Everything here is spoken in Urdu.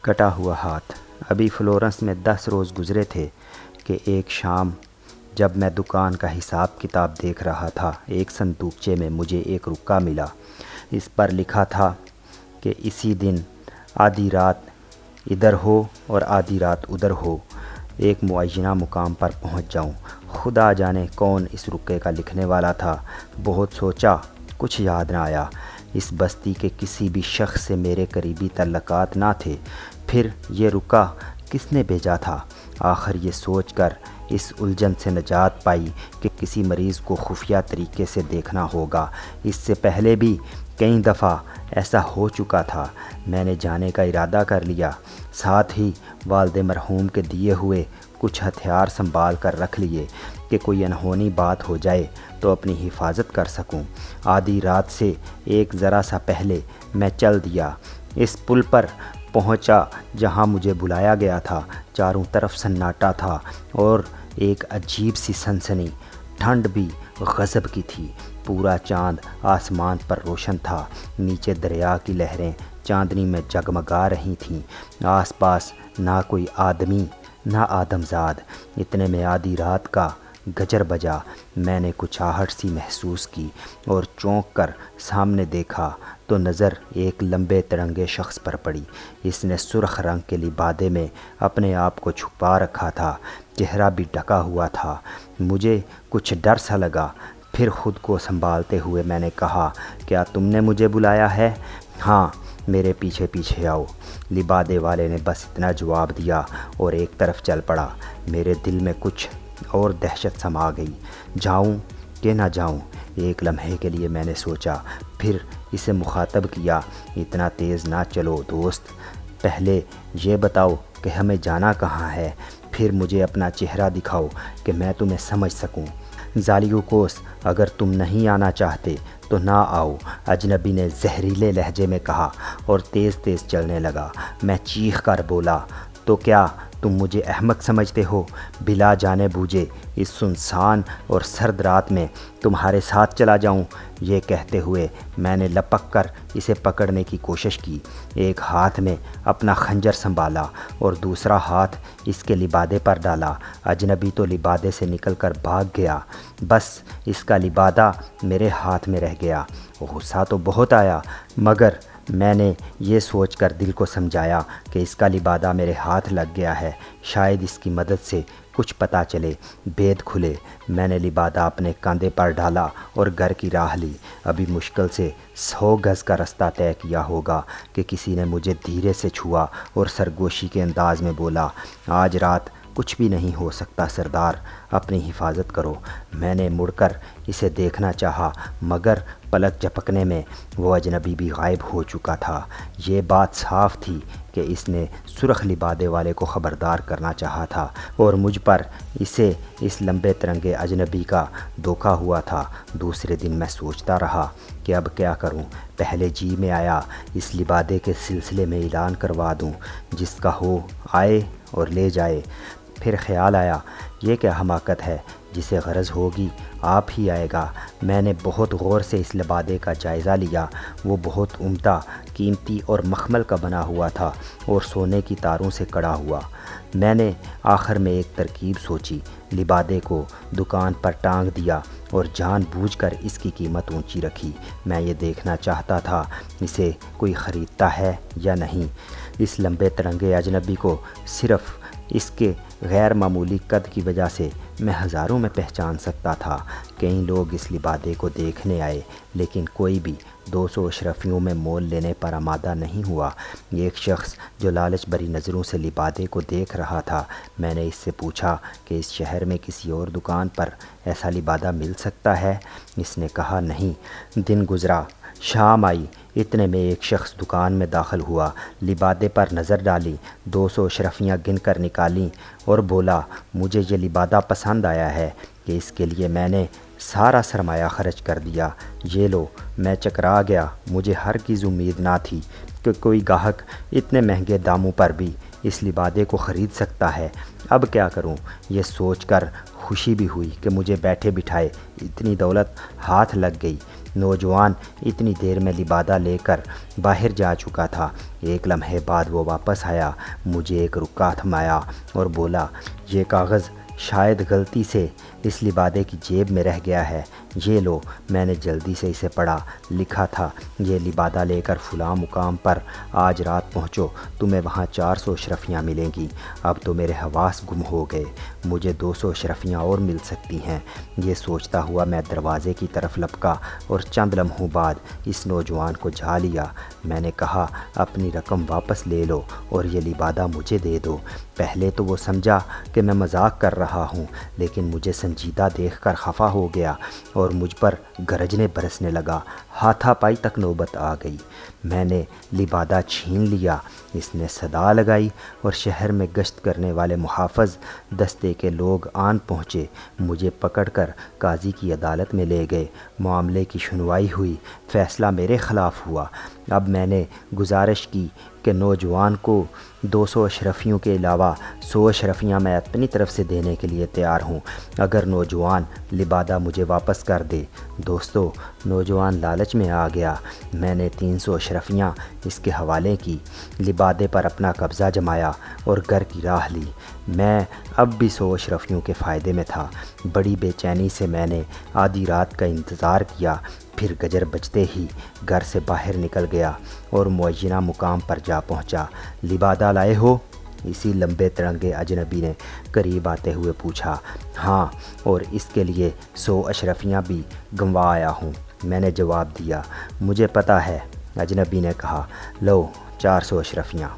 کٹا ہوا ہاتھ۔ ابھی فلورنس میں 10 روز گزرے تھے کہ ایک شام جب میں دکان کا حساب کتاب دیکھ رہا تھا، ایک صندوقچے میں مجھے ایک رکا ملا۔ اس پر لکھا تھا کہ اسی دن آدھی رات ادھر ہو اور آدھی رات ادھر ہو، ایک معینہ مقام پر پہنچ جاؤں۔ خدا جانے کون اس رکے کا لکھنے والا تھا۔ بہت سوچا، کچھ یاد نہ آیا۔ اس بستی کے کسی بھی شخص سے میرے قریبی تعلقات نہ تھے۔ پھر یہ رکا کس نے بھیجا تھا؟ آخر یہ سوچ کر اس الجھن سے نجات پائی کہ کسی مریض کو خفیہ طریقے سے دیکھنا ہوگا۔ اس سے پہلے بھی کئی دفعہ ایسا ہو چکا تھا۔ میں نے جانے کا ارادہ کر لیا، ساتھ ہی والد مرحوم کے دیے ہوئے کچھ ہتھیار سنبھال کر رکھ لیے کہ کوئی انہونی بات ہو جائے تو اپنی حفاظت کر سکوں۔ آدھی رات سے ایک ذرا سا پہلے میں چل دیا۔ اس پل پر پہنچا جہاں مجھے بلایا گیا تھا۔ چاروں طرف سناٹا تھا اور ایک عجیب سی سنسنی، ٹھنڈ بھی غضب کی تھی۔ پورا چاند آسمان پر روشن تھا، نیچے دریا کی لہریں چاندنی میں جگمگا رہی تھیں۔ آس پاس نہ کوئی آدمی نہ آدمزاد۔ اتنے میں آدھی رات کا گجر بجا۔ میں نے کچھ آہٹ سی محسوس کی اور چونک کر سامنے دیکھا تو نظر ایک لمبے تڑنگے شخص پر پڑی۔ اس نے سرخ رنگ کے لبادے میں اپنے آپ کو چھپا رکھا تھا، چہرہ بھی ڈھکا ہوا تھا۔ مجھے کچھ ڈر سا لگا۔ پھر خود کو سنبھالتے ہوئے میں نے کہا، کیا تم نے مجھے بلایا ہے؟ ہاں، میرے پیچھے پیچھے آؤ۔ لبادے والے نے بس اتنا جواب دیا اور ایک طرف چل پڑا۔ میرے دل میں کچھ اور دہشت سما گئی۔ جاؤں کہ نہ جاؤں؟ ایک لمحے کے لیے میں نے سوچا، پھر اسے مخاطب کیا، اتنا تیز نہ چلو دوست، پہلے یہ بتاؤ کہ ہمیں جانا کہاں ہے، پھر مجھے اپنا چہرہ دکھاؤ کہ میں تمہیں سمجھ سکوں۔ زالیوکوس، اگر تم نہیں آنا چاہتے تو نہ آؤ، اجنبی نے زہریلے لہجے میں کہا اور تیز تیز چلنے لگا۔ میں چیخ کر بولا، تو کیا تم مجھے احمق سمجھتے ہو؟ بلا جانے بوجھے اس سنسان اور سرد رات میں تمہارے ساتھ چلا جاؤں؟ یہ کہتے ہوئے میں نے لپک کر اسے پکڑنے کی کوشش کی۔ ایک ہاتھ میں اپنا خنجر سنبھالا اور دوسرا ہاتھ اس کے لبادے پر ڈالا۔ اجنبی تو لبادے سے نکل کر بھاگ گیا، بس اس کا لبادہ میرے ہاتھ میں رہ گیا۔ غصہ تو بہت آیا، مگر میں نے یہ سوچ کر دل کو سمجھایا کہ اس کا لبادہ میرے ہاتھ لگ گیا ہے، شاید اس کی مدد سے کچھ پتہ چلے، بید کھلے۔ میں نے لبادہ اپنے کاندھے پر ڈالا اور گھر کی راہ لی۔ ابھی مشکل سے 100 گز کا رستہ طے کیا ہوگا کہ کسی نے مجھے دھیرے سے چھوا اور سرگوشی کے انداز میں بولا، آج رات کچھ بھی نہیں ہو سکتا سردار، اپنی حفاظت کرو۔ میں نے مڑ کر اسے دیکھنا چاہا، مگر پلک جھپکنے میں وہ اجنبی بھی غائب ہو چکا تھا۔ یہ بات صاف تھی کہ اس نے سرخ لبادے والے کو خبردار کرنا چاہا تھا اور مجھ پر اسے اس لمبے ترنگے اجنبی کا دھوکا ہوا تھا۔ دوسرے دن میں سوچتا رہا کہ اب کیا کروں۔ پہلے جی میں آیا اس لبادے کے سلسلے میں اعلان کروا دوں، جس کا ہو آئے اور لے جائے۔ پھر خیال آیا، یہ کیا حماقت ہے، جسے غرض ہوگی آپ ہی آئے گا۔ میں نے بہت غور سے اس لبادے کا جائزہ لیا۔ وہ بہت عمدہ، قیمتی اور مخمل کا بنا ہوا تھا اور سونے کی تاروں سے کڑا ہوا۔ میں نے آخر میں ایک ترکیب سوچی، لبادے کو دکان پر ٹانگ دیا اور جان بوجھ کر اس کی قیمت اونچی رکھی۔ میں یہ دیکھنا چاہتا تھا اسے کوئی خریدتا ہے یا نہیں۔ اس لمبے ترنگے اجنبی کو صرف اس کے غیر معمولی قد کی وجہ سے میں ہزاروں میں پہچان سکتا تھا۔ کئی لوگ اس لبادے کو دیکھنے آئے، لیکن کوئی بھی 200 اشرفیوں میں مول لینے پر آمادہ نہیں ہوا۔ ایک شخص جو لالچ بھری نظروں سے لبادے کو دیکھ رہا تھا، میں نے اس سے پوچھا کہ اس شہر میں کسی اور دکان پر ایسا لبادہ مل سکتا ہے؟ اس نے کہا نہیں۔ دن گزرا، شام آئی، اتنے میں ایک شخص دکان میں داخل ہوا، لبادے پر نظر ڈالی، 200 اشرفیاں گن کر نکالیں اور بولا، مجھے یہ لبادہ پسند آیا ہے کہ اس کے لیے میں نے سارا سرمایہ خرچ کر دیا۔ یہ لو۔ میں چکرا گیا۔ مجھے ہرگز امید نہ تھی کہ کوئی گاہک اتنے مہنگے داموں پر بھی اس لبادے کو خرید سکتا ہے۔ اب کیا کروں؟ یہ سوچ کر خوشی بھی ہوئی کہ مجھے بیٹھے بٹھائے اتنی دولت ہاتھ لگ گئی۔ نوجوان اتنی دیر میں لبادہ لے کر باہر جا چکا تھا۔ ایک لمحے بعد وہ واپس آیا، مجھے ایک رکا تھمایا اور بولا، یہ کاغذ شاید غلطی سے اس لبادے کی جیب میں رہ گیا ہے، یہ لو۔ میں نے جلدی سے اسے پڑھا۔ لکھا تھا، یہ لبادہ لے کر فلاں مقام پر آج رات پہنچو، تمہیں وہاں 400 اشرفیاں ملیں گی۔ اب تو میرے حواس گم ہو گئے، مجھے 200 اشرفیاں اور مل سکتی ہیں۔ یہ سوچتا ہوا میں دروازے کی طرف لپکا اور چند لمحوں بعد اس نوجوان کو جھا لیا۔ میں نے کہا، اپنی رقم واپس لے لو اور یہ لبادہ مجھے دے دو۔ پہلے تو وہ سمجھا کہ میں مذاق کر رہا ہوں، لیکن مجھے سنجیدہ دیکھ کر خفا ہو گیا اور مجھ پر گرجنے برسنے لگا۔ ہاتھا پائی تک نوبت آ گئی۔ میں نے لبادہ چھین لیا۔ اس نے صدا لگائی اور شہر میں گشت کرنے والے محافظ دستے کے لوگ آن پہنچے، مجھے پکڑ کر قاضی کی عدالت میں لے گئے۔ معاملے کی سنوائی ہوئی، فیصلہ میرے خلاف ہوا۔ اب میں نے گزارش کی کہ نوجوان کو 200 اشرفیوں کے علاوہ 100 اشرفیاں میں اپنی طرف سے دینے کے لیے تیار ہوں اگر نوجوان لبادہ مجھے واپس کر دے۔ دوستو، نوجوان لالچ میں آ گیا۔ میں نے 300 اشرفیاں اس کے حوالے کی، لبادے پر اپنا قبضہ جمایا اور گھر کی راہ لی۔ میں اب بھی 100 اشرفیوں کے فائدے میں تھا۔ بڑی بے چینی سے میں نے آدھی رات کا انتظار کیا، پھر گجر بجتے ہی گھر سے باہر نکل گیا اور معینہ مقام پر جا پہنچا۔ لبادہ لائے ہو؟ اسی لمبے تڑنگے اجنبی نے قریب آتے ہوئے پوچھا۔ ہاں، اور اس کے لیے 100 اشرفیاں بھی گنوا آیا ہوں، میں نے جواب دیا۔ مجھے پتہ ہے، اجنبی نے کہا۔ لو 400 اشرفیاں۔